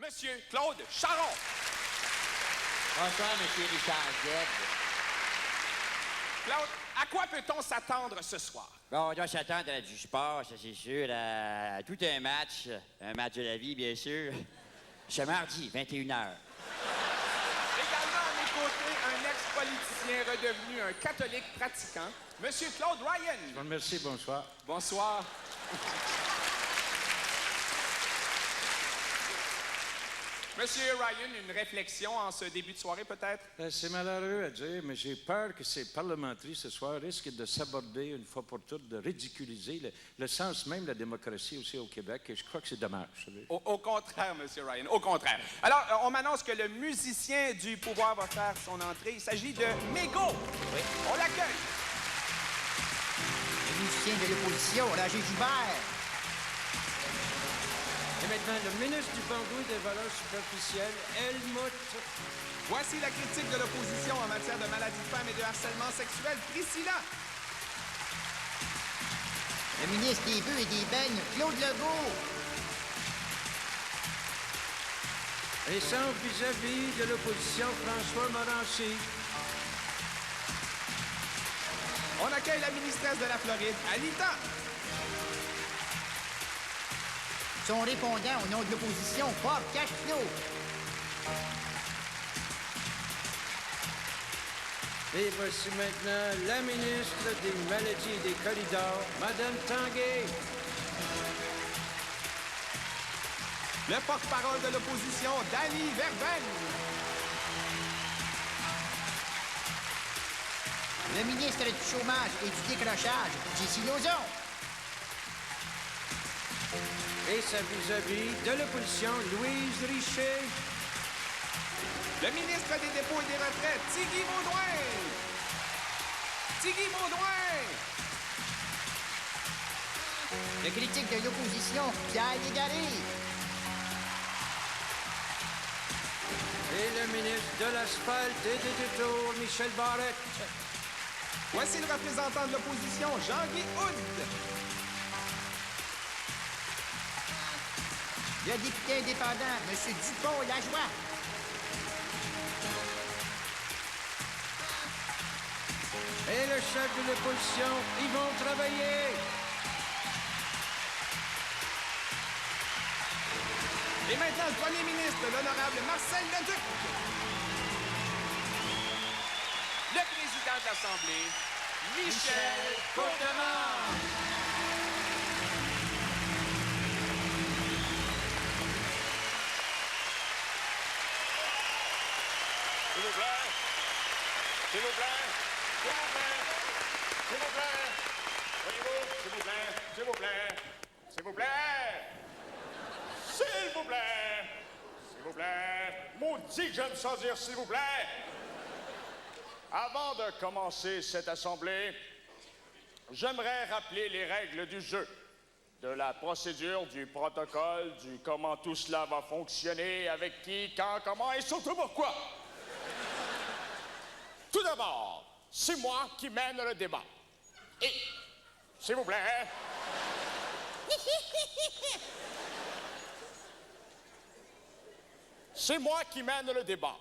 Monsieur Claude Charron. Bonsoir, M. Richard Gued. Claude, à quoi peut-on s'attendre ce soir? Bon, on doit s'attendre à du sport, ça c'est sûr, à tout un match de la vie, bien sûr. Ce mardi, 21h. Également à mes côtés, un ex-politicien redevenu un catholique pratiquant, Monsieur Claude Ryan. Je vous remercie, bonsoir. Bonsoir. Monsieur Ryan, une réflexion en ce début de soirée, peut-être? C'est malheureux à dire, mais j'ai peur que ces parlementeries ce soir risquent de s'aborder une fois pour toutes, de ridiculiser le sens même de la démocratie aussi au Québec, et je crois que c'est dommage. Au contraire, Monsieur Ryan, au contraire. Alors, on m'annonce que le musicien du pouvoir va faire son entrée. Il s'agit de Mégo. Oui. On l'accueille. Le musicien de l'opposition, Roger Joubert. Et maintenant, le ministre du Bangou des valeurs superficielles, Helmut. Voici la critique de l'opposition en matière de maladies de femmes et de harcèlement sexuel, Priscilla. Le ministre des bœufs et des beignes, Claude Legault. Et sans vis-à-vis de l'opposition, François Morancy. On accueille la ministresse de la Floride, Anita. Son répondant au nom de l'opposition, Bob Cashflow. Et voici maintenant la ministre des maladies et des corridors, Madame Tanguay. Le porte-parole de l'opposition, Dany Verben. Le ministre du chômage et du décrochage, Jessie Lauzon. Et sa vis-à-vis de l'opposition, Louise Richer. Le ministre des dépôts et des retraites, Tigui Baudouin. Tigui Baudouin. Le critique de l'opposition, Pierre Légaré. Et le ministre de l'asphalte et des détours, Michel Barrette. Voici le représentant de l'opposition, Jean-Guy Houd. Le député indépendant, M. Dupont-Lajoie. Et le chef de l'opposition, Yvon Travailler. Et maintenant, le premier ministre, l'honorable Marcel Leduc. Le président de l'Assemblée, Michel Courtemanche. S'il vous plaît. S'il vous plaît. S'il vous plaît. S'il vous plaît. Voyez-vous, s'il vous plaît. S'il vous plaît. S'il vous plaît. S'il vous plaît. S'il vous plaît. Maudit que j'aime ça dire s'il vous plaît. Avant de commencer cette assemblée, j'aimerais rappeler les règles du jeu, de la procédure, du protocole, du comment tout cela va fonctionner, avec qui, quand, comment et surtout pourquoi. Tout d'abord, c'est moi qui mène le débat. Et, s'il vous plaît... C'est moi qui mène le débat.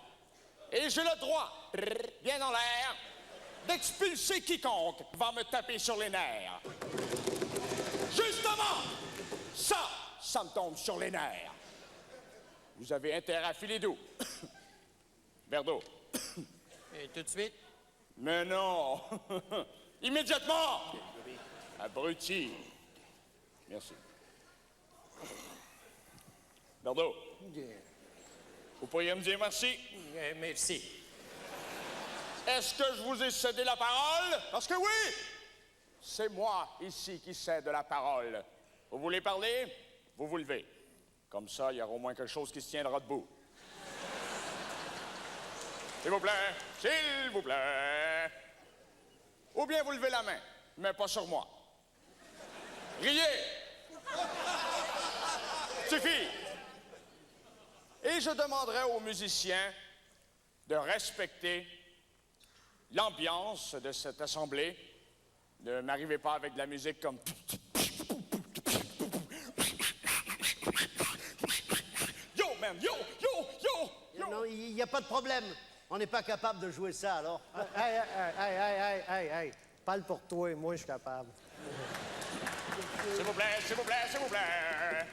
Et j'ai le droit, bien en l'air, d'expulser quiconque va me taper sur les nerfs. Justement, ça me tombe sur les nerfs. Vous avez intérêt à filer d'eau. Verre d'eau. Et tout de suite? Mais non! Immédiatement! Abruti. Merci. Verre d'eau. Vous pourriez me dire merci? Merci. Est-ce que je vous ai cédé la parole? Parce que oui! C'est moi, ici, qui cède la parole. Vous voulez parler? Vous vous levez. Comme ça, il y aura au moins quelque chose qui se tiendra debout. S'il vous plaît, s'il vous plaît. Ou bien vous levez la main, mais pas sur moi. Riez! Suffit! Et je demanderai aux musiciens de respecter l'ambiance de cette assemblée. Ne m'arrivez pas avec de la musique comme... Yo, man. Yo, yo, yo, yo. Non, il n'y a pas de problème. On n'est pas capable de jouer ça, alors. Hey. Parle pour toi, moi, je suis capable. S'il vous plaît, s'il vous plaît, s'il vous plaît.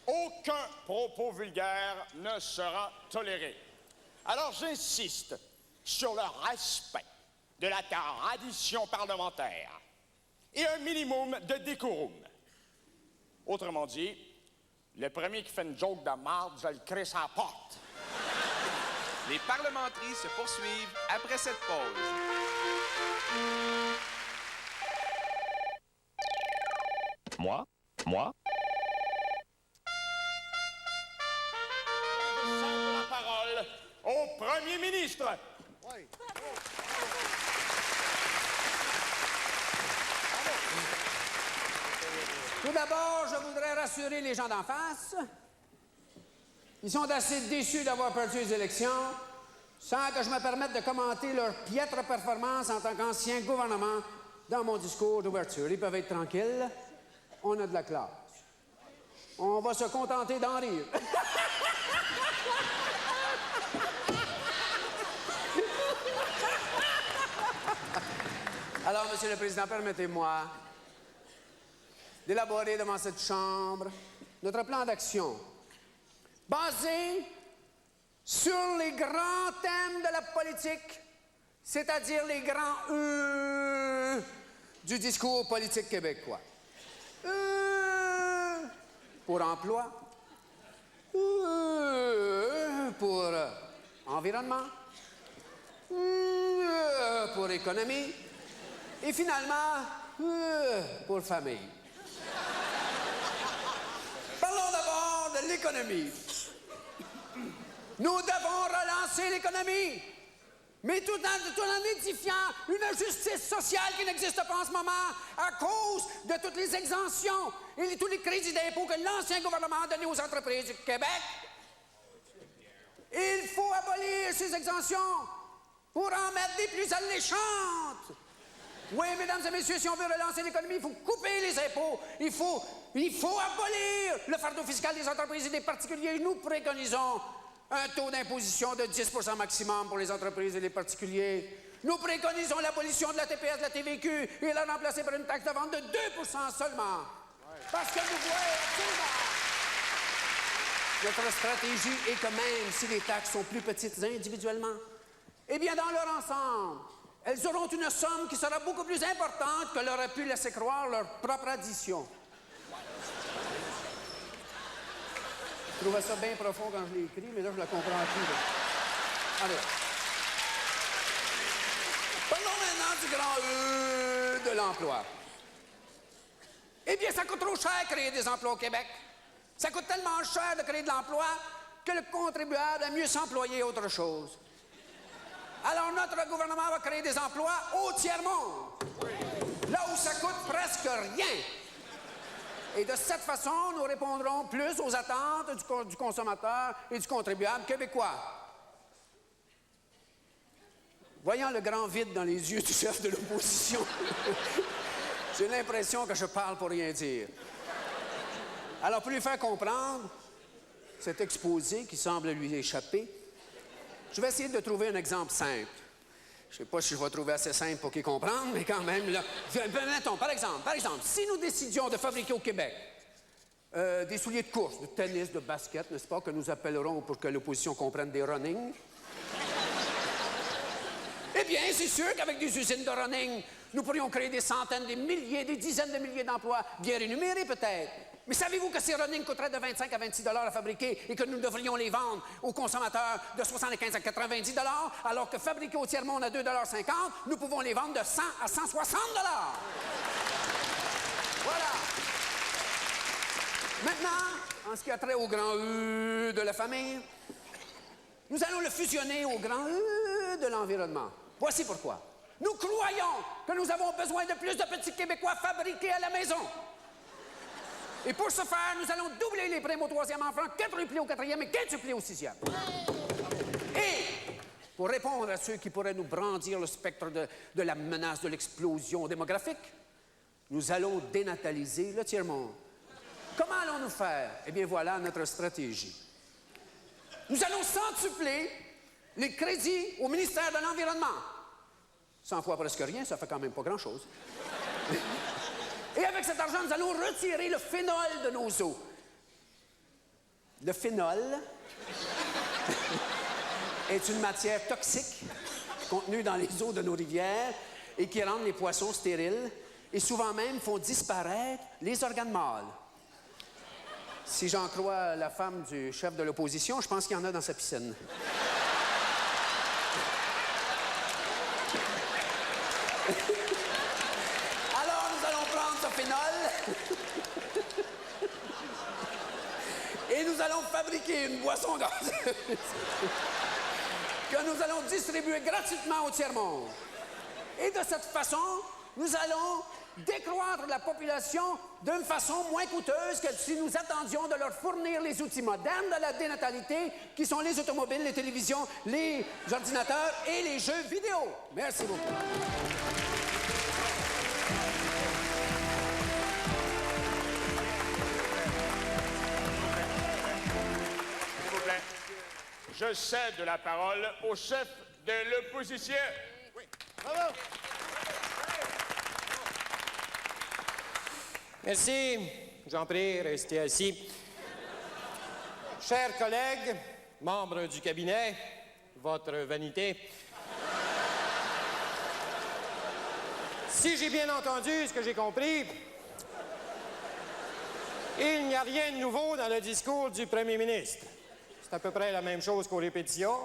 Aucun propos vulgaire ne sera toléré. Alors, j'insiste sur le respect de la tradition parlementaire et un minimum de décorum. Autrement dit, le premier qui fait une joke de marde, je le crée sur la porte. Les parlementeries se poursuivent après cette pause. Moi? Je cède la parole au premier ministre. Oui. Tout d'abord, je voudrais rassurer les gens d'en face. Ils sont assez déçus d'avoir perdu les élections, sans que je me permette de commenter leur piètre performance en tant qu'ancien gouvernement dans mon discours d'ouverture. Ils peuvent être tranquilles. On a de la classe. On va se contenter d'en rire. Alors, Monsieur le Président, permettez-moi d'élaborer devant cette Chambre notre plan d'action basé sur les grands thèmes de la politique, c'est-à-dire les grands du discours politique québécois. Pour emploi, pour environnement, pour économie et finalement pour famille. Parlons d'abord de l'économie. Nous devons relancer l'économie, mais tout en édifiant une justice sociale qui n'existe pas en ce moment à cause de toutes les exemptions et tous les crédits d'impôt que l'ancien gouvernement a donnés aux entreprises du Québec. Il faut abolir ces exemptions pour en mettre des plus alléchantes. Oui, mesdames et messieurs, si on veut relancer l'économie, il faut couper les impôts. Il faut abolir le fardeau fiscal des entreprises et des particuliers. Nous préconisons un taux d'imposition de 10 % maximum pour les entreprises et les particuliers. Nous préconisons l'abolition de la TPS, de la TVQ et la remplacer par une taxe de vente de 2 % seulement. Parce que nous voyons absolument. Notre stratégie est que même si les taxes sont plus petites individuellement, eh bien, dans leur ensemble, elles auront une somme qui sera beaucoup plus importante que l'aurait pu laisser croire leur propre addition. Je trouvais ça bien profond quand je l'ai écrit, mais là, je la comprends plus. Là. Allez. Parlons maintenant du grand de l'emploi. Eh bien, ça coûte trop cher de créer des emplois au Québec. Ça coûte tellement cher de créer de l'emploi que le contribuable a mieux s'employer autre chose. Alors, notre gouvernement va créer des emplois au tiers-monde, là où ça coûte presque rien. Et de cette façon, nous répondrons plus aux attentes du consommateur et du contribuable québécois. Voyant le grand vide dans les yeux du chef de l'opposition, j'ai l'impression que je parle pour rien dire. Alors, pour lui faire comprendre cet exposé qui semble lui échapper, je vais essayer de trouver un exemple simple. Je ne sais pas si je vais trouver assez simple pour qu'il comprenne, mais quand même, là... Mettons, par exemple, si nous décidions de fabriquer au Québec des souliers de course, de tennis, de basket, n'est-ce pas, que nous appellerons, pour que l'opposition comprenne, des running, eh bien, c'est sûr qu'avec des usines de running, nous pourrions créer des centaines, des milliers, des dizaines de milliers d'emplois bien rémunérés, peut-être. Mais savez-vous que ces running coûteraient de 25 à 26 $ à fabriquer et que nous devrions les vendre aux consommateurs de 75 à 90 $, alors que fabriqués au tiers-monde à 2,50 $, nous pouvons les vendre de 100 à 160 $. Voilà. Maintenant, en ce qui a trait au grand E de la famille, nous allons le fusionner au grand E de l'environnement. Voici pourquoi. Nous croyons que nous avons besoin de plus de petits Québécois fabriqués à la maison. Et pour ce faire, nous allons doubler les primes au 3e enfant, quadrupler au 4e et quintupler au 6e. Et pour répondre à ceux qui pourraient nous brandir le spectre de la menace de l'explosion démographique, nous allons dénataliser le tiers-monde. comment allons-nous faire? Eh bien, voilà notre stratégie. Nous allons centupler les crédits au ministère de l'Environnement. 100 fois presque rien, ça fait quand même pas grand-chose. Et avec cet argent, nous allons retirer le phénol de nos eaux. Le phénol est une matière toxique contenue dans les eaux de nos rivières et qui rend les poissons stériles et souvent même font disparaître les organes mâles. Si j'en crois la femme du chef de l'opposition, je pense qu'il y en a dans sa piscine. Alors, nous allons prendre ce phénol et nous allons fabriquer une boisson gazeuse que nous allons distribuer gratuitement au tiers-monde. Et de cette façon, nous allons décroître la population d'une façon moins coûteuse que si nous attendions de leur fournir les outils modernes de la dénatalité, qui sont les automobiles, les télévisions, les ordinateurs et les jeux vidéo. Merci beaucoup. S'il vous plaît, je cède la parole au chef de l'opposition. Oui. Bravo! Merci. J'en prie, restez assis. Chers collègues, membres du cabinet, votre vanité. Si j'ai bien entendu ce que j'ai compris, il n'y a rien de nouveau dans le discours du premier ministre. C'est à peu près la même chose qu'aux répétitions.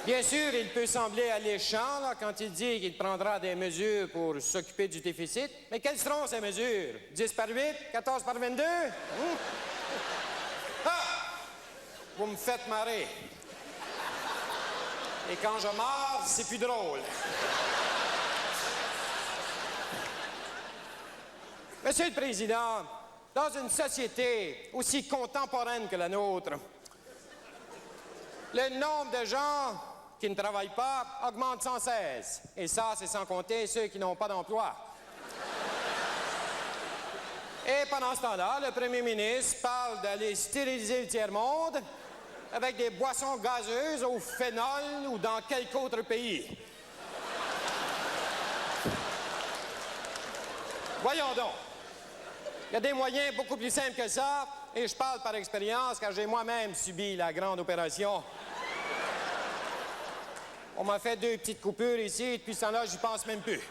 Bien sûr, il peut sembler alléchant là, quand il dit qu'il prendra des mesures pour s'occuper du déficit. Mais quelles seront ces mesures? 10 par 8? 14 par 22? Ah! Vous me faites marrer. Et quand je mords, c'est plus drôle. Monsieur le Président, dans une société aussi contemporaine que la nôtre, le nombre de gens qui ne travaillent pas augmente sans cesse. Et ça, c'est sans compter ceux qui n'ont pas d'emploi. Et pendant ce temps-là, le premier ministre parle d'aller stériliser le tiers-monde avec des boissons gazeuses au phénol ou dans quelque autre pays. Voyons donc. Il y a des moyens beaucoup plus simples que ça, et je parle par expérience car j'ai moi-même subi la grande opération. On m'a fait 2 petites coupures ici, et depuis ce temps-là, j'y pense même plus.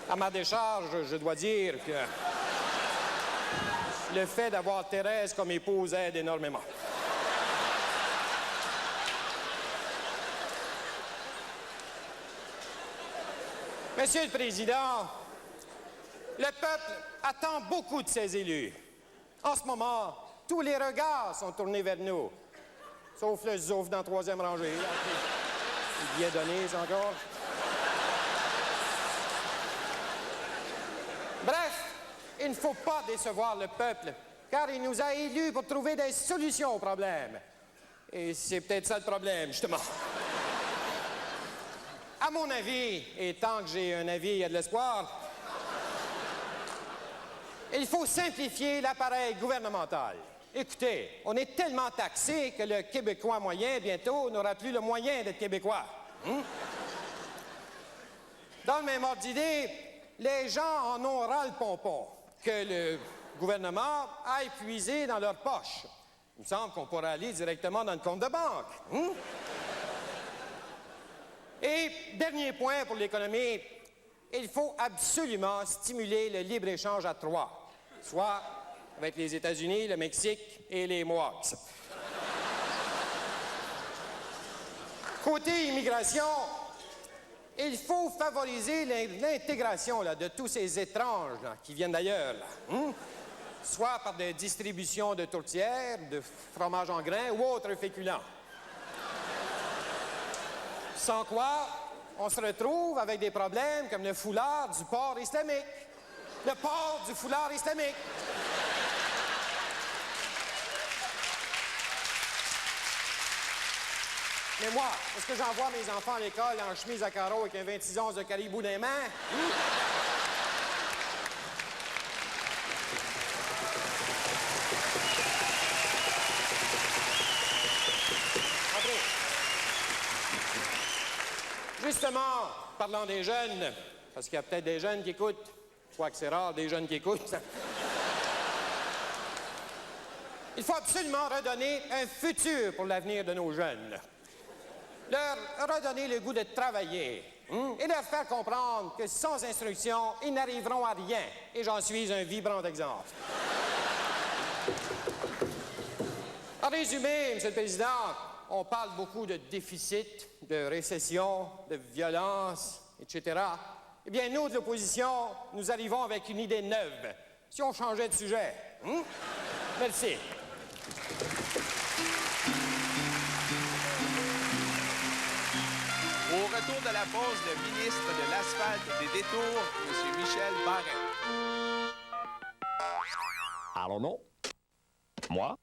À ma décharge, je dois dire que le fait d'avoir Thérèse comme épouse aide énormément. Monsieur le Président, le peuple attend beaucoup de ses élus. En ce moment, tous les regards sont tournés vers nous. Sauf le zouf dans la 3e rangée. Il y est donné, c'est encore. Bref, il ne faut pas décevoir le peuple, car il nous a élus pour trouver des solutions aux problèmes. Et c'est peut-être ça le problème, justement. À mon avis, et tant que j'ai un avis, il y a de l'espoir, il faut simplifier l'appareil gouvernemental. Écoutez, on est tellement taxé que le Québécois moyen, bientôt, n'aura plus le moyen d'être Québécois. Dans le même ordre d'idée, les gens en ont ras le pompon que le gouvernement aille puiser dans leur poche. Il me semble qu'on pourrait aller directement dans le compte de banque. Et dernier point pour l'économie, il faut absolument stimuler le libre-échange à 3, soit avec les États-Unis, le Mexique et les Mohawks. Côté immigration, il faut favoriser l'intégration de tous ces étranges là, qui viennent d'ailleurs, soit par des distributions de tourtières, de fromage en grains ou autres féculents. Sans quoi, on se retrouve avec des problèmes comme le foulard du port islamique. Le port du foulard islamique. Mais moi, est-ce que j'envoie mes enfants à l'école en chemise à carreaux avec un 26 onces de caribou dans les mains? Entrez. Justement, parlant des jeunes, parce qu'il y a peut-être des jeunes qui écoutent, quoique c'est rare, des jeunes qui écoutent. Il faut absolument redonner un futur pour l'avenir de nos jeunes. Leur redonner le goût de travailler et leur faire comprendre que sans instruction, ils n'arriveront à rien. Et j'en suis un vibrant exemple. En résumé, M. le Président, on parle beaucoup de déficit, de récession, de violence, etc. Eh bien, nous, de l'opposition, nous arrivons avec une idée neuve. Si on changeait de sujet. Merci. Au retour de la pause, le ministre de l'Asphalte et des Détours, M. Michel Barrette. Allons non. Moi?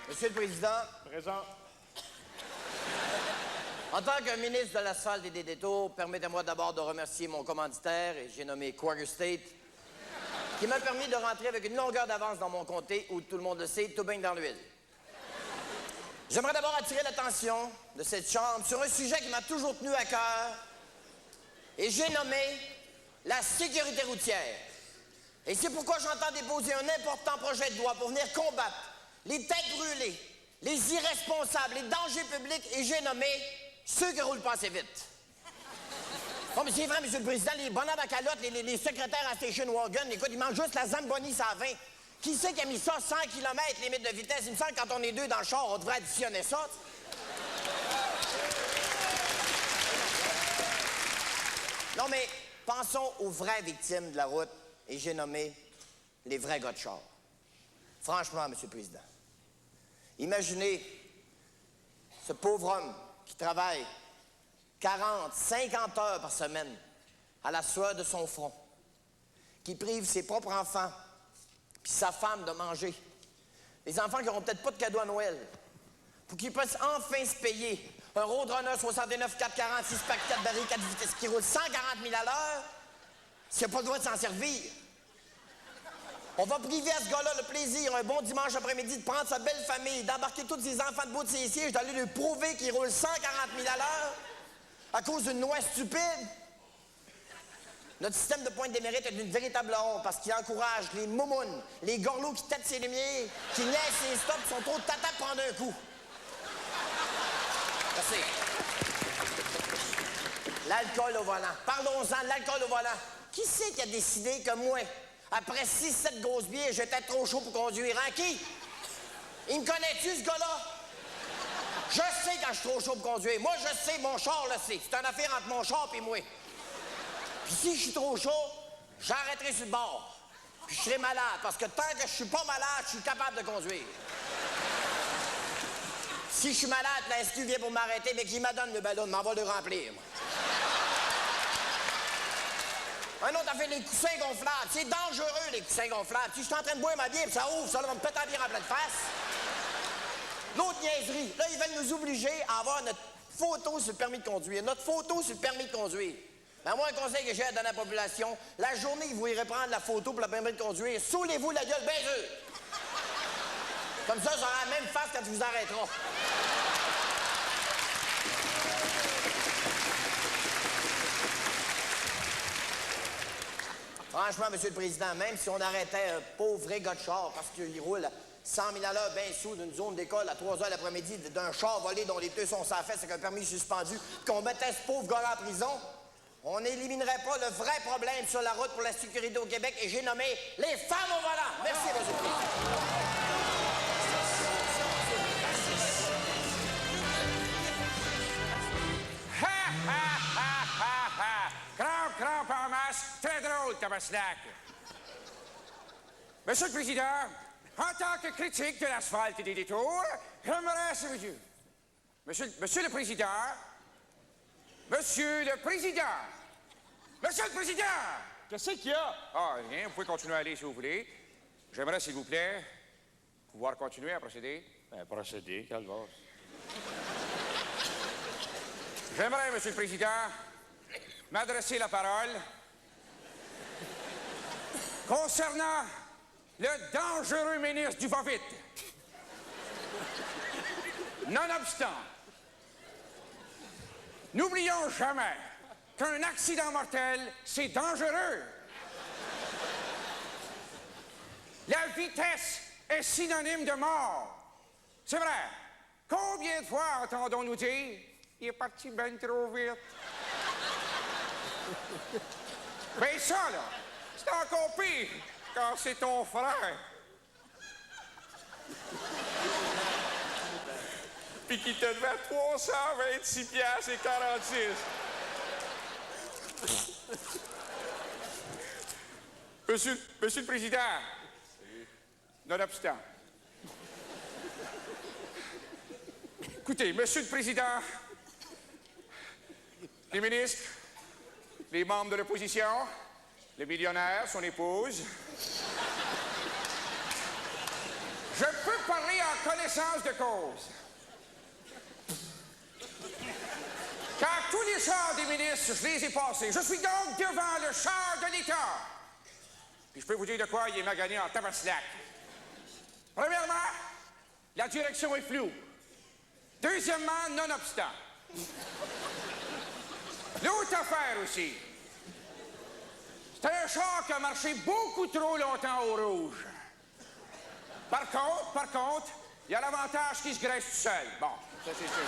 Monsieur le Président, Présent. en tant que ministre de l'Asphalte et des Détours, permettez-moi d'abord de remercier mon commanditaire, et j'ai nommé Quarter State, qui m'a permis de rentrer avec une longueur d'avance dans mon comté où, tout le monde le sait, tout baigne dans l'huile. J'aimerais d'abord attirer l'attention de cette Chambre sur un sujet qui m'a toujours tenu à cœur, et j'ai nommé la sécurité routière. Et c'est pourquoi j'entends déposer un important projet de loi pour venir combattre les têtes brûlées, les irresponsables, les dangers publics, et j'ai nommé ceux qui roulent pas assez vite. Bon, mais c'est vrai, M. le Président, les bonhommes à calotte, les secrétaires à Station Wagon, écoute, ils mangent juste la Zamboni ça à 20. Qui c'est qui a mis ça 100 km limite de vitesse? Il me semble que quand on est deux dans le char, on devrait additionner ça. Non, mais pensons aux vraies victimes de la route, et j'ai nommé les vrais gars de char. Franchement, M. le Président, imaginez ce pauvre homme qui travaille 40, 50 heures par semaine à la sueur de son front, qui prive ses propres enfants puis sa femme de manger. Les enfants qui n'auront peut-être pas de cadeau à Noël, pour qu'ils puissent enfin se payer un Roadrunner 69 440, 6 pack 4 barils, 4 vitesses, qui roule 140 000 à l'heure, s'il n'a pas le droit de s'en servir. On va priver à ce gars-là le plaisir, un bon dimanche après-midi, de prendre sa belle famille, d'embarquer tous ses enfants debout de ses sièges, d'aller lui prouver qu'il roule 140 000 à l'heure à cause d'une loi stupide. Notre système de points de démérite est une véritable honte parce qu'il encourage les moumounes, les gorlots qui têtent ses lumières, qui niaisent ses stops, qui sont trop tata de prendre un coup. Merci. L'alcool au volant. Parlons-en de l'alcool au volant. Qui c'est qui a décidé que moi, après 6-7 grosses bières, j'étais trop chaud pour conduire? Hein? Qui? Il me connaît-tu, ce gars-là? Je sais quand je suis trop chaud pour conduire. Moi, je sais, mon char le sait. C'est une affaire entre mon char et moi. Puis si je suis trop chaud, j'arrêterai sur le bord. Puis je serai malade, parce que tant que je suis pas malade, je suis capable de conduire. Si je suis malade, la SQ vient pour m'arrêter, mais qu'il m'adonne le ballon, m'en va le remplir, moi. Un autre a fait les coussins gonflables. C'est dangereux, les coussins gonflables. Si je suis en train de boire ma bière, puis ça ouvre, ça va me péter la bière en pleine face. L'autre niaiserie, là, ils veulent nous obliger à avoir notre photo sur le permis de conduire. Notre photo sur le permis de conduire. Ben moi, un conseil que j'ai à donner à la population, la journée que vous irez prendre la photo pour le permis de conduire, saoulez-vous la gueule bien dure. Comme ça aura la même face quand tu vous arrêteras. Franchement, M. le Président, même si on arrêtait un pauvre vrai gars de char parce qu'il roule 100 000 à l'heure bien sous d'une zone d'école à 3 heures l'après-midi d'un char volé dont les pneus sont sans fesse avec un permis suspendu, qu'on mettait ce pauvre gars en prison, on n'éliminerait pas le vrai problème sur la route pour la sécurité au Québec, et j'ai nommé les femmes au volant. Merci, M. le Président. Crampe en masse, très drôle, tabarnak. Monsieur le Président, en tant que critique de l'asphalte et des détours, j'aimerais savoir... Monsieur le Président, Monsieur le Président, Monsieur le Président! Qu'est-ce qu'il y a? Ah, rien, vous pouvez continuer à aller si vous voulez. J'aimerais, s'il vous plaît, pouvoir continuer à procéder? Procédez, Calvas. J'aimerais, Monsieur le Président, m'adresser la parole concernant le dangereux ministre du va-vite. Nonobstant, n'oublions jamais qu'un accident mortel, c'est dangereux. La vitesse est synonyme de mort. C'est vrai. Combien de fois entendons-nous dire « Il est parti ben trop vite ». Ben ça, là, c'est encore pire quand c'est ton frère. Puis qui te devait 326 piastres et 46. Monsieur le Président, nonobstant. Écoutez, Monsieur le Président, les ministres, les membres de l'opposition, le millionnaire, son épouse. Je peux parler en connaissance de cause. Car tous les chars des ministres, je les ai passés. Je suis donc devant le char de l'État. Puis je peux vous dire de quoi il est magané en tabaslac. Premièrement, la direction est floue. Deuxièmement, nonobstant. L'autre affaire aussi. C'est un char qui a marché beaucoup trop longtemps au rouge. Par contre, il y a l'avantage qu'il se graisse tout seul. Bon, ça c'est sûr.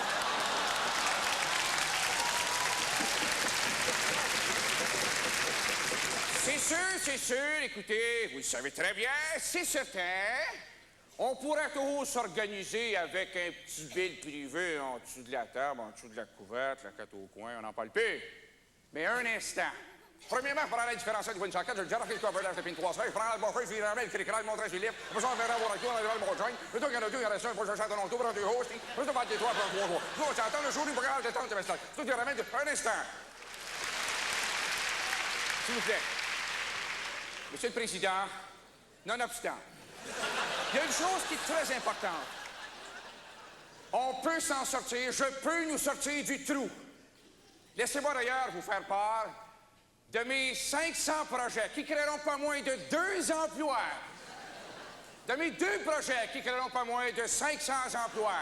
C'est sûr, écoutez, vous le savez très bien, c'est certain. On pourrait toujours s'organiser avec un petit bill privé en dessous de la table, en dessous de la couverte, la carte au coin, on n'en parle plus. Mais un instant. Premièrement, je prends la différentielle du 24, je le gère, je couvre l'âge de 3 semaines, je prends le bon feu, je vais ramène le cricral, mon train sur libre, après ça, on verra voir un tour, on verra le bon joint, le tour, il y en a deux, il y en a un, je chante en tout, prends deux hausses, je vais faire des trois, prends 3 jours. Je vais t'entendre le jour du programme de temps, c'est ça. Tout, tu ramènes un instant. S'il vous plaît. Monsieur le Président, nonobstant, il y a une chose qui est très importante. On peut s'en sortir, je peux nous sortir du trou. Laissez-moi d'ailleurs vous faire part de mes 500 projets qui créeront pas moins de 2 emplois. De mes 2 projets qui créeront pas moins de 500 emplois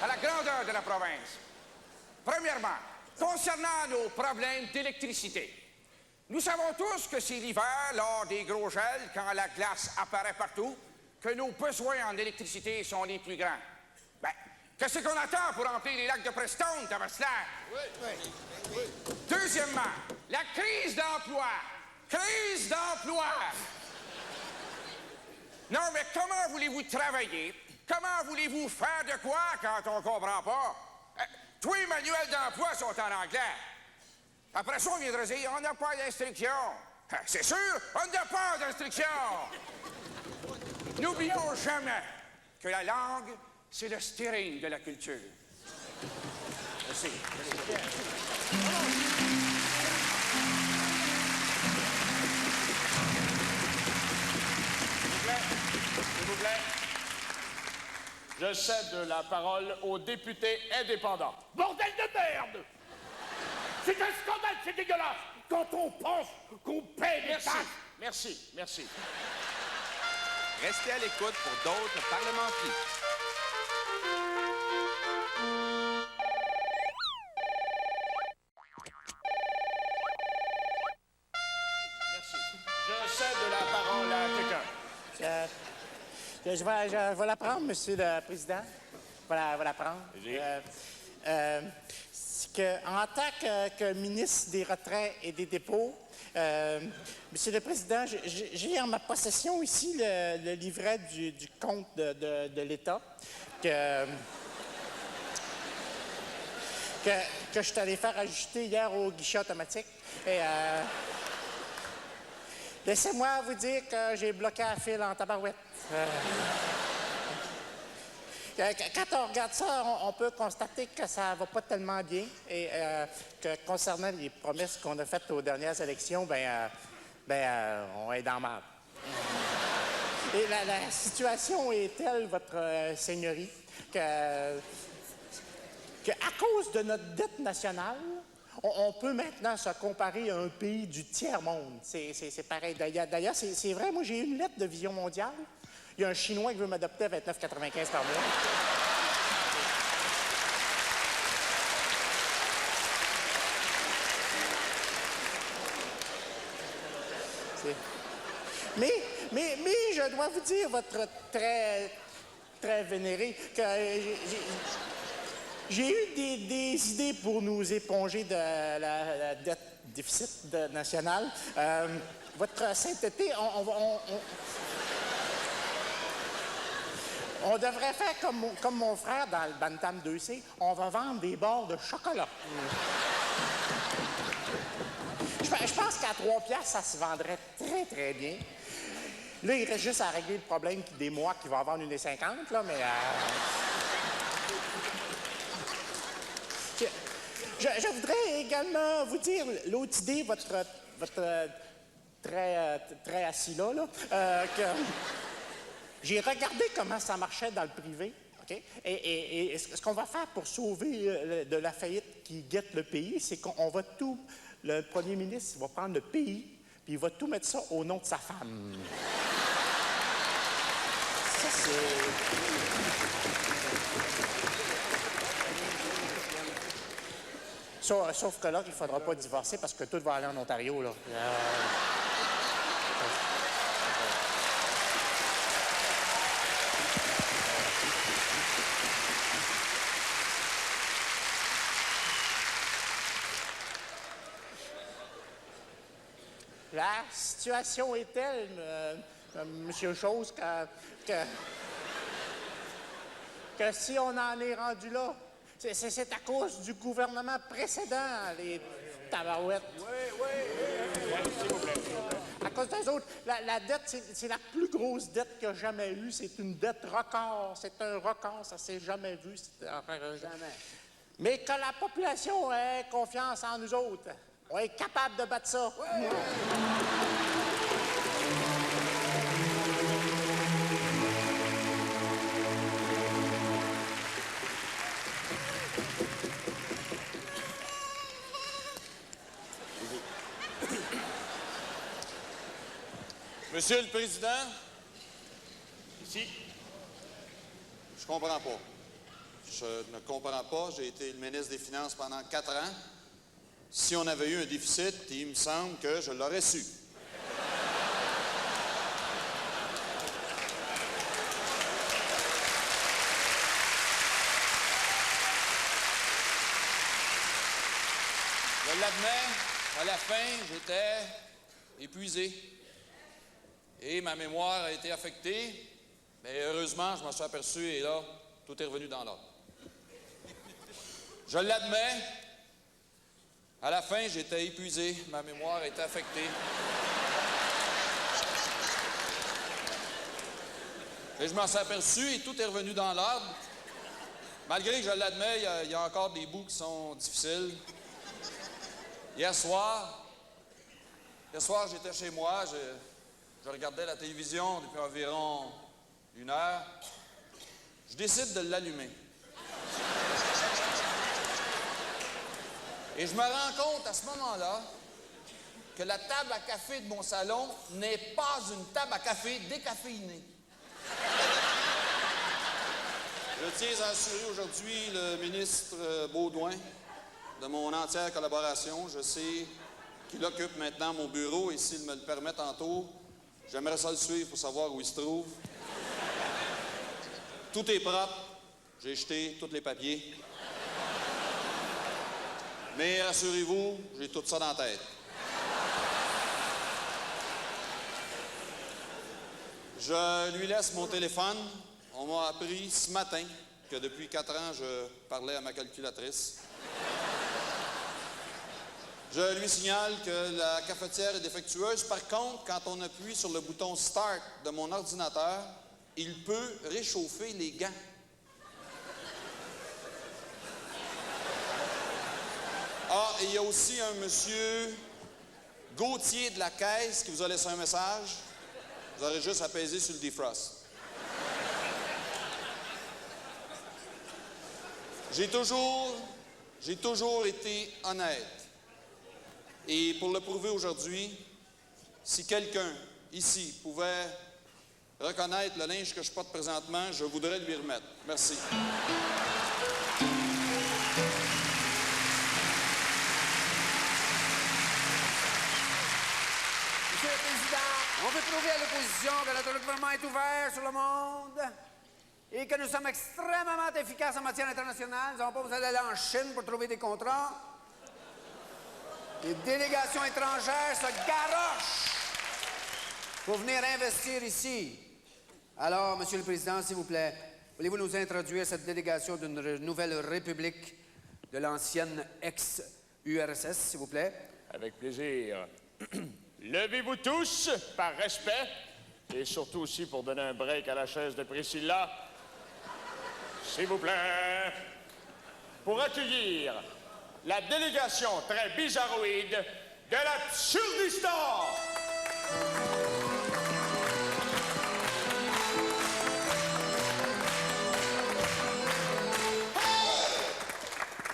à la grandeur de la province. Premièrement, concernant nos problèmes d'électricité. Nous savons tous que c'est l'hiver, lors des gros gels, quand la glace apparaît partout, que nos besoins en électricité sont les plus grands. Ben, qu'est-ce qu'on attend pour remplir les lacs de Preston, Tabaslac? Oui. Deuxièmement, la crise d'emploi. Crise d'emploi! Non, mais comment voulez-vous travailler? Comment voulez-vous faire de quoi quand on comprend pas? Tous les manuels d'emploi sont en anglais. Après ça, on viendra dire, on n'a pas d'instruction. C'est sûr, on n'a pas d'instruction. N'oublions jamais que la langue, c'est le styrène de la culture. Merci. S'il vous plaît. Je cède la parole au député indépendant. Bordel de merde! C'est un scandale, c'est dégueulasse! Quand on pense qu'on paie les taxes! Merci. Restez à l'écoute pour d'autres parlementaires. Merci. Je cède la parole à quelqu'un. Je vais la prendre, Monsieur le Président. Je vais la prendre. C'est qu'en tant que ministre des Retraits et des Dépôts, Monsieur le Président, j'ai en ma possession ici le livret du compte de l'État que je suis allé faire ajuster hier au guichet automatique. Et laissez-moi vous dire que j'ai bloqué la file en tabarouette. Quand on regarde ça, on peut constater que ça va pas tellement bien et que concernant les promesses qu'on a faites aux dernières élections, on est dans le mal. Et la situation est telle, votre seigneurie, que à cause de notre dette nationale, on peut maintenant se comparer à un pays du tiers-monde. C'est pareil. D'ailleurs, c'est vrai, moi, j'ai eu une lettre de Vision mondiale. Il y a un Chinois qui veut m'adopter à 29,95 par mois. Mais je dois vous dire, votre très vénéré, que j'ai eu des idées pour nous éponger de la dette déficit national. Votre sainteté, on devrait faire comme mon frère dans le Bantam 2C. On va vendre des barres de chocolat. Je pense qu'à 3 piastres, ça se vendrait très, très bien. Là, il reste juste à régler le problème des mois qui va vendre 1,50 là, mais... Je voudrais également vous dire l'autre idée, votre très assis là, que j'ai regardé comment ça marchait dans le privé, OK? Et ce qu'on va faire pour sauver de la faillite qui guette le pays, c'est qu'on va tout... Le premier ministre va prendre le pays, puis il va tout mettre ça au nom de sa femme. Ça, c'est... Sauf que là, il ne faudra pas divorcer parce que tout va aller en Ontario, là. La situation est telle, Monsieur Chose, que si on en est rendu là, c'est à cause du gouvernement précédent, les tabarouettes. Oui, s'il vous plaît. À cause des autres, la dette, c'est la plus grosse dette qu'il y a jamais eue. C'est une dette record. C'est un record, ça s'est jamais vu. Jamais. Mais que la population ait confiance en nous autres. On est capable de battre ça. Ouais. Monsieur le Président, ici, je comprends pas. Je ne comprends pas. J'ai été le ministre des Finances pendant 4 ans. Si on avait eu un déficit, il me semble que je l'aurais su. Je l'admets, à la fin, j'étais épuisé. Et ma mémoire a été affectée. Mais heureusement, je m'en suis aperçu et là, tout est revenu dans l'ordre. Je l'admets. À la fin, j'étais épuisé, ma mémoire était affectée. Et je m'en suis aperçu et tout est revenu dans l'ordre. Malgré que je l'admets, il y a encore des bouts qui sont difficiles. Hier soir, j'étais chez moi, je regardais la télévision depuis environ 1 heure. Je décide de l'allumer. Et je me rends compte à ce moment-là que la table à café de mon salon n'est pas une table à café décaféinée. Je tiens à assurer aujourd'hui le ministre Beaudoin de mon entière collaboration. Je sais qu'il occupe maintenant mon bureau et s'il me le permet tantôt, j'aimerais ça le suivre pour savoir où il se trouve. Tout est propre. J'ai jeté tous les papiers. Mais rassurez-vous, j'ai tout ça dans la tête. Je lui laisse mon téléphone. On m'a appris ce matin que depuis 4 ans, je parlais à ma calculatrice. Je lui signale que la cafetière est défectueuse. Par contre, quand on appuie sur le bouton « Start » de mon ordinateur, il peut réchauffer les gants. Ah, et il y a aussi un monsieur Gauthier de la Caisse qui vous a laissé un message. Vous aurez juste à peser sur le defrost. J'ai toujours été honnête. Et pour le prouver aujourd'hui, si quelqu'un ici pouvait reconnaître le linge que je porte présentement, je voudrais lui remettre. Merci. Monsieur le Président, on veut prouver à l'opposition que notre gouvernement est ouvert sur le monde et que nous sommes extrêmement efficaces en matière internationale. Nous n'avons pas besoin d'aller en Chine pour trouver des contrats. Les délégations étrangères se garochent pour venir investir ici. Alors, Monsieur le Président, s'il vous plaît, voulez-vous nous introduire cette délégation d'une nouvelle république de l'ancienne ex-URSS, s'il vous plaît? Avec plaisir. Levez-vous tous, par respect, et surtout aussi pour donner un break à la chaise de Priscilla. S'il vous plaît. Pour accueillir la délégation très bizarroïde de l'Absurdistan.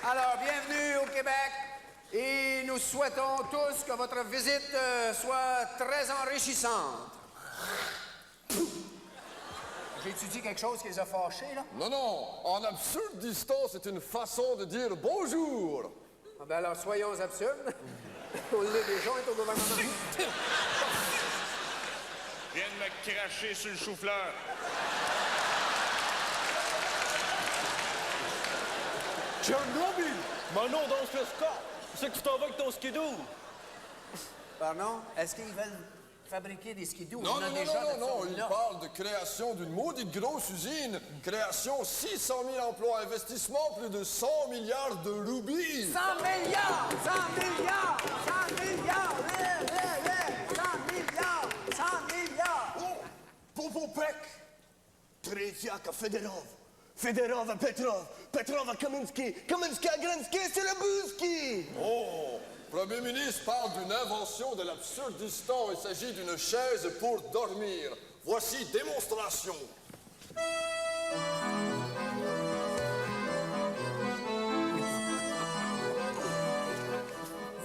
Alors, bienvenue au Québec et nous souhaitons tous que votre visite soit très enrichissante. J'ai-tu dit quelque chose qui les a fâchés, là? Non, non, en absurdistan, c'est une façon de dire bonjour. Ah ben alors, soyons absurdes. On l'est déjà, on est au gouvernement. Viens de me cracher sur le chou-fleur. Tchernobyl! Manon danse le ska! C'est que tu t'en vas avec ton skidoo! Pardon? Est-ce qu'ils veulent fabriquer des skidoo? Non, il parle de création d'une maudite grosse usine. Création 600 000 emplois, investissement plus de 100 milliards de roupies. 100 milliards! 100 milliards! 100 milliards! 100 milliards! 100 milliards! Popopek, Tretiak, Federov, Federov, Petrov, Petrov, Kaminsky, Kaminsky, Grensky, c'est le Bouski! Oh! Premier ministre parle d'une invention de l'absurdistan. Il s'agit d'une chaise pour dormir. Voici démonstration.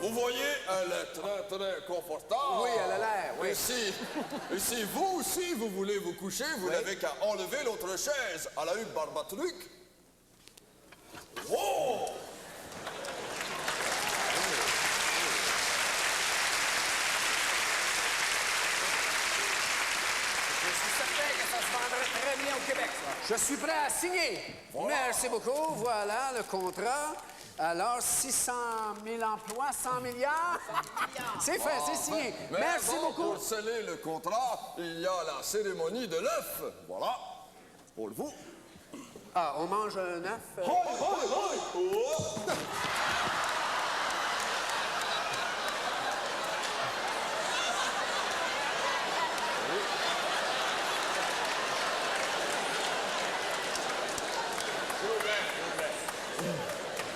Vous voyez, elle est très, très confortable. Oui, elle a l'air, oui. Et si vous aussi, vous voulez vous coucher, vous n'avez qu'à enlever l'autre chaise. Elle a eu barbatruc. Wow! Très bien au Québec, ça. Je suis prêt à signer. Voilà. Merci beaucoup. Voilà le contrat. Alors, 600 000 emplois, 100 milliards. C'est fait, c'est signé. Merci beaucoup. Pour sceller le contrat, il y a la cérémonie de l'œuf. Voilà. Pour vous. Ah, on mange un œuf?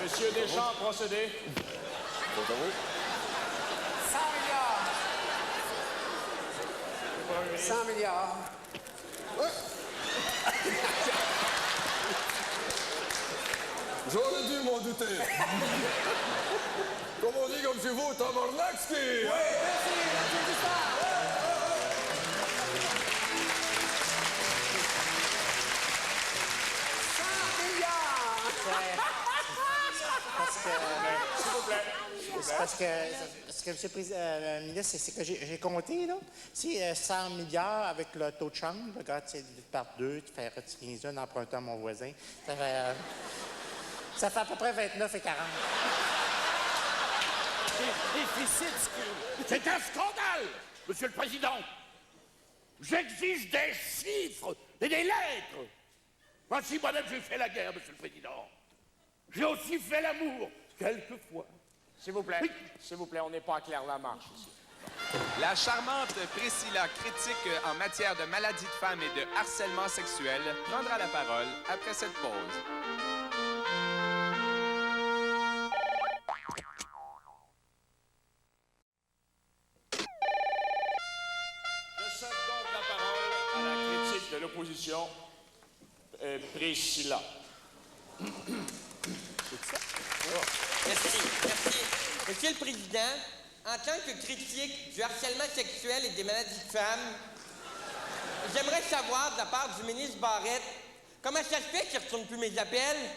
Monsieur Deschamps, procédez. 100 milliards. J'aurais dû m'en douter. Comme on dit comme chez vous, tabarnakski. Oui, merci, Parce que, Monsieur le Président, ministre, c'est que j'ai compté, là. Si 100 milliards avec le taux de change, regarde, c'est par deux, tu fais retirer 15 en empruntant à mon voisin. Ça fait à peu près 29 et 40. Déficit, c'est un scandale, Monsieur le Président. J'exige des chiffres et des lettres. Voici, moi-même, j'ai fait la guerre, Monsieur le Président. J'ai aussi fait l'amour, quelquefois. S'il vous plaît, s'il vous plaît, on n'est pas à Claire-Lamarche ici. La charmante Priscilla, critique en matière de maladies de femmes et de harcèlement sexuel, prendra la parole après cette pause. Je cède donc la l'opposition, Priscilla. Merci. Monsieur le Président, en tant que critique du harcèlement sexuel et des maladies de femmes, j'aimerais savoir, de la part du ministre Barrette, comment ça se fait qu'il ne retourne plus mes appels?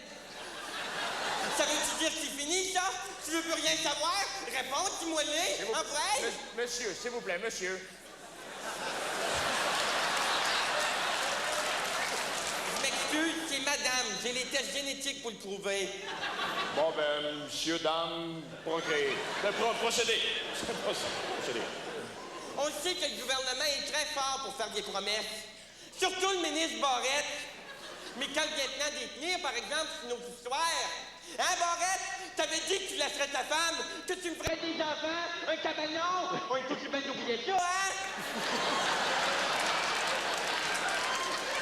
Ça veut-tu dire que c'est fini, ça? Tu veux plus rien savoir? Réponds, dis-moi-les, en vrai? Monsieur, s'il vous plaît, monsieur. Je m'excuse, c'est madame. J'ai les tests génétiques pour le prouver. Bon, ben, monsieur, dame, procréer. Procédez. Procédez. On sait que le gouvernement est très fort pour faire des promesses. Surtout le ministre Barrette. Mais quand vient le temps d'y tenir, par exemple, c'est une autre histoire. Hein, Barrette? T'avais dit que tu laisserais ta femme, que tu me ferais des enfants, un cabanon. On est aussi bien d'oublier ça, hein?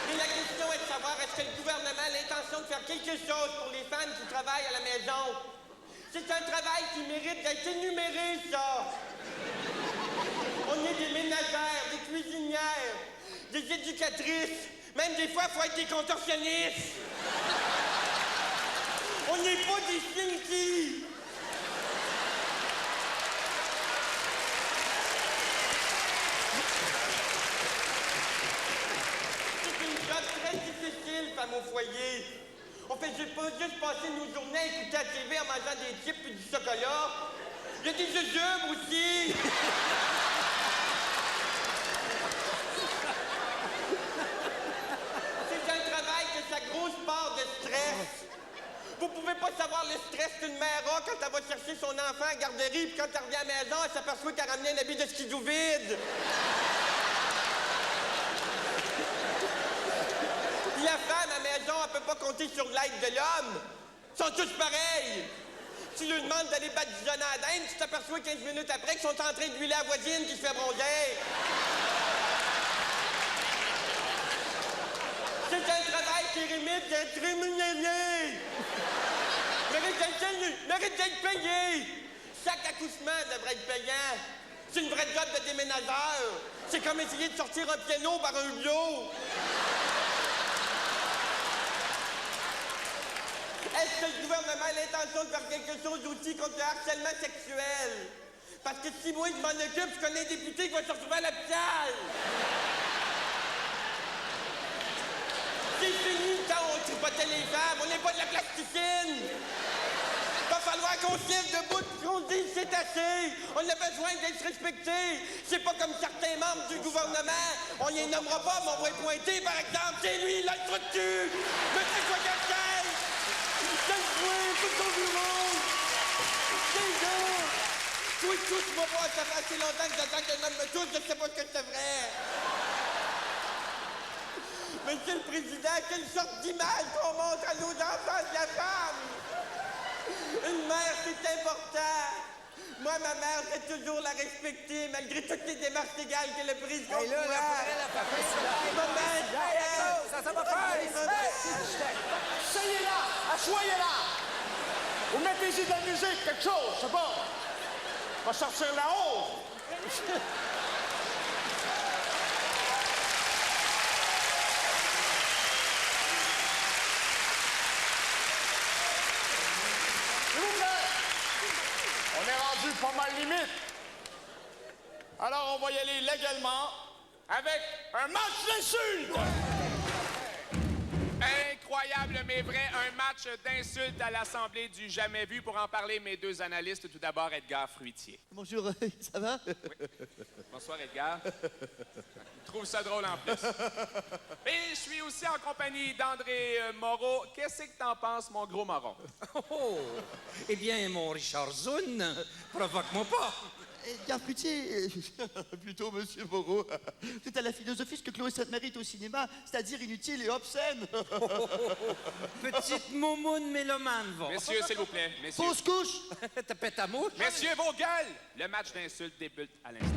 Mais la question est de savoir, est-ce que le gouvernement a l'intention de faire quelque chose pour les femmes qui travaillent à la maison? C'est un travail qui mérite d'être énuméré, ça. On est des ménagères, des cuisinières, des éducatrices. Même des fois, il faut être des contorsionnistes. On n'est pas des slinky. C'est une job très difficile, femme au foyer. On fait pas juste passer nos journées à écouter la TV en mangeant des chips et du chocolat. Il y a des jujubes aussi. Sa grosse part de stress. Vous pouvez pas savoir le stress qu'une mère a quand elle va chercher son enfant à la garderie, puis quand elle revient à la maison, elle s'aperçoit qu'elle a ramené un habit de skidoo vide. Puis la femme à la maison, elle peut pas compter sur l'aide de l'homme. Ils sont tous pareils. Tu lui demandes d'aller badigeonner à la dinde, tu t'aperçois 15 minutes après qu'ils sont en train d'huiler la voisine qui se fait bronzer. C'est un travail qui limite d'être rémunéré. Mérite d'être payé. Chaque accouchement devrait être payant. C'est une vraie job de déménageur. C'est comme essayer de sortir un piano par un bio. Est-ce que le gouvernement a l'intention de faire quelque chose aussi contre le harcèlement sexuel? Parce que si moi je m'en occupe, je connais un député qui va se retrouver à l'hôpital. C'est fini le temps où on tripotait les femmes. On n'est pas de la plasticine. Va falloir qu'on se lève debout et qu'on se dise c'est assez. On a besoin d'être respecté. C'est pas comme certains membres du gouvernement. On les nommera pas, mais on va les pointer, par exemple. C'est lui, là, le trou de cul. Monsieur Coyacel. C'est le jouet, tout son bureau. C'est dur. Toi, tu vas voir, ça fait assez longtemps que j'attends qu'un homme me touche, je sais pas ce que c'est vrai. Monsieur le Président, quelle sorte d'image qu'on montre à nos enfants de la femme? Une mère, c'est important. Moi, ma mère, j'ai toujours la respecter, malgré toutes les démarches légales qu'elle a prises contre moi. Ça va faire! Soyez là! Soyez là! Vous mettez-y de la musique, quelque chose, c'est bon. On va sortir la hausse. On est rendu pas mal limite. Alors, on va y aller légalement avec un match d'insultes. Incroyable mais vrai, un match d'insultes à l'Assemblée du jamais vu. Pour en parler, mes deux analystes. Tout d'abord, Edgar Fruitier. Bonjour, ça va? Oui. Bonsoir, Edgar. Je trouve ça drôle en plus. Et je suis aussi en compagnie d'André Moreau. Qu'est-ce que t'en penses, mon gros marron? Oh! Eh bien, mon Richard Zune, provoque-moi pas. Edgar Fruitier, plutôt Monsieur Moreau. C'est à la philosophie ce que Chloé Sainte-Marie est au cinéma, c'est-à-dire inutile et obscène. Petite moumoune mélomane, va. Messieurs, s'il vous plaît. Messieurs. Fausse couche. T'as pété ta mouche? Messieurs, vos gueules! Le match d'insultes débute à l'instant.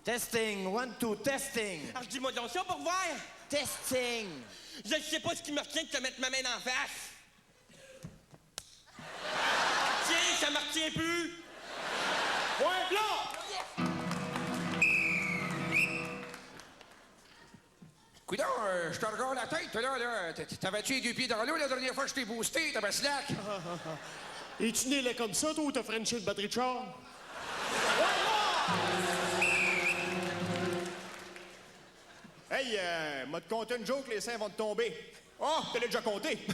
Testing, 1, 2, testing. Alors, je dis-moi donc ça pour voir. Testing. Je ne sais pas ce qui me retient de te mettre ma main en face. Tiens, ça me retient plus. Point blanc! Coudon, je te regarde la tête, là. T'avais-tu les 2 pieds dans l'eau la dernière fois que je t'ai boosté? T'avais slack? Es-tu né là comme ça, toi, ou t'as frenché le batterie de char? Hey, m'a te conté une joke, les seins vont te tomber. Oh, t'as déjà compté.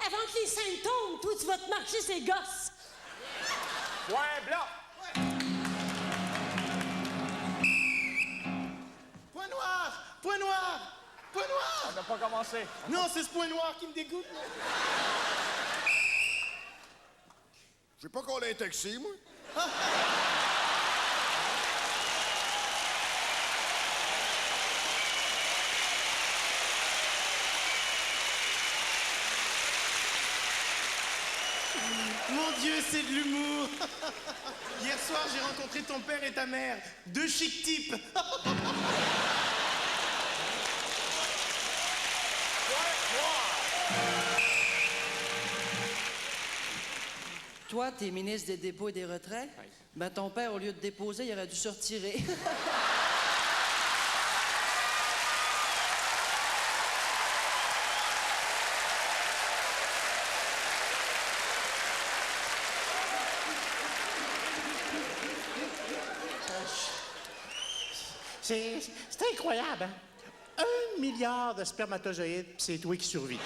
Avant que les seins tombent, toi, tu vas te marcher ces gosses. Point blanc. Point noir! Point noir! Point noir! On n'a pas commencé. Non, c'est ce point noir qui me dégoûte. Je sais pas qu'on a un taxi, moi. Mon Dieu, c'est de l'humour. Hier soir, j'ai rencontré ton père et ta mère. 2 chic types. Toi, t'es ministre des dépôts et des retraits? Ben, ton père, au lieu de déposer, il aurait dû se retirer. C'est incroyable, hein? 1 milliard de spermatozoïdes, puis c'est toi qui survis.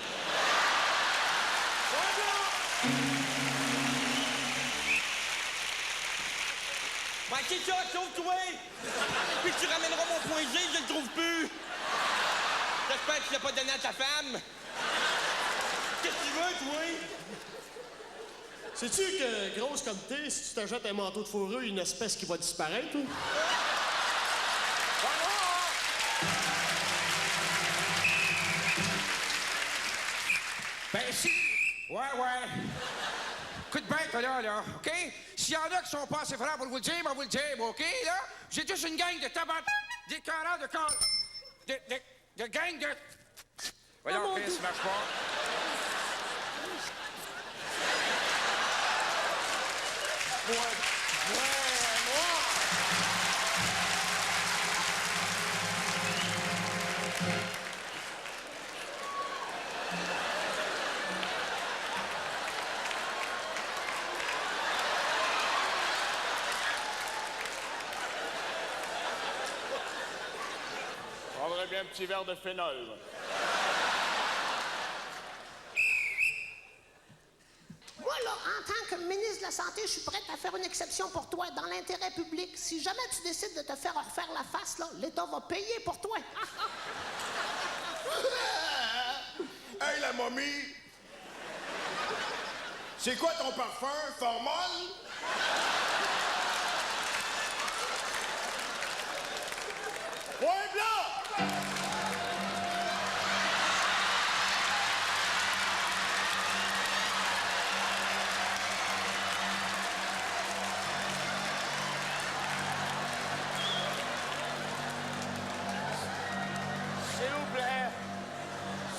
Ben, c'est ça, sauve-toi! Puis tu ramèneras mon point G, je le trouve plus! J'espère que tu l'as pas donné à ta femme! Qu'est-ce que tu veux, toi? Sais-tu que, grosse comme t'es, si tu t'achètes un manteau de fourrure, une espèce qui va disparaître, toi? Ben, si... Ouais. Écoute bien, toi, là, OK? S'il y en a qui sont pas assez francs pour vous le dire, moi, vous le dire, OK, là? J'ai juste une gang de tabac... des carats de corps... de gang de... Voyons, Chris, ça marche pas. Je prendrais bien un petit verre de phénol. moi. Moi, là, en tant que ministre de la Santé, je suis prête à faire une exception pour toi dans l'intérêt public. Si jamais tu décides de te faire refaire la face, là, l'État va payer pour toi. Hey, la momie! C'est quoi ton parfum? Formol? Point blanc!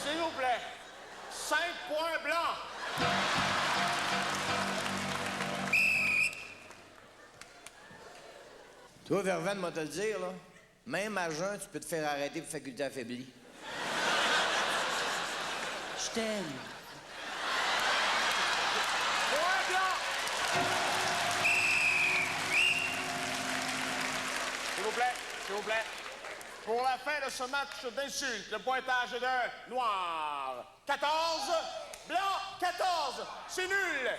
S'il vous plaît. 5 points blancs. Toi, Verven, moi te le dire, là, même à jeun, tu peux te faire arrêter pour faculté affaiblie. Je t'aime. Point blanc. S'il vous plaît. Pour la fin de ce match d'insultes, le pointage est de noir. 14, blanc, 14. C'est nul.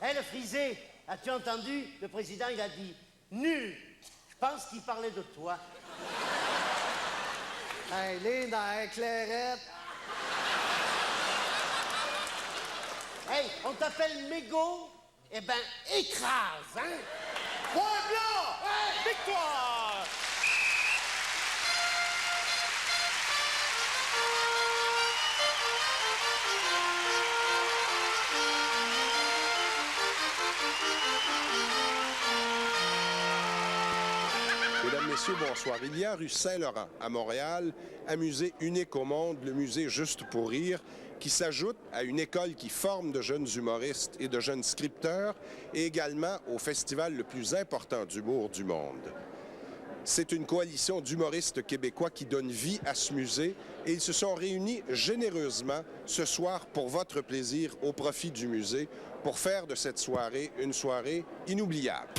Hey, le frisé, as-tu entendu? Le président, il a dit nul. Je pense qu'il parlait de toi. Hey, Lynn, dans la clairette. Hey, on t'appelle mégot? Eh ben, écrase, hein? Point blanc! Victoire! Mesdames, Messieurs, bonsoir. Il y a rue Saint-Laurent, à Montréal, un musée unique au monde, le musée Juste pour rire, qui s'ajoute à une école qui forme de jeunes humoristes et de jeunes scripteurs, et également au festival le plus important d'humour du monde. C'est une coalition d'humoristes québécois qui donne vie à ce musée, et ils se sont réunis généreusement ce soir pour votre plaisir au profit du musée, pour faire de cette soirée une soirée inoubliable.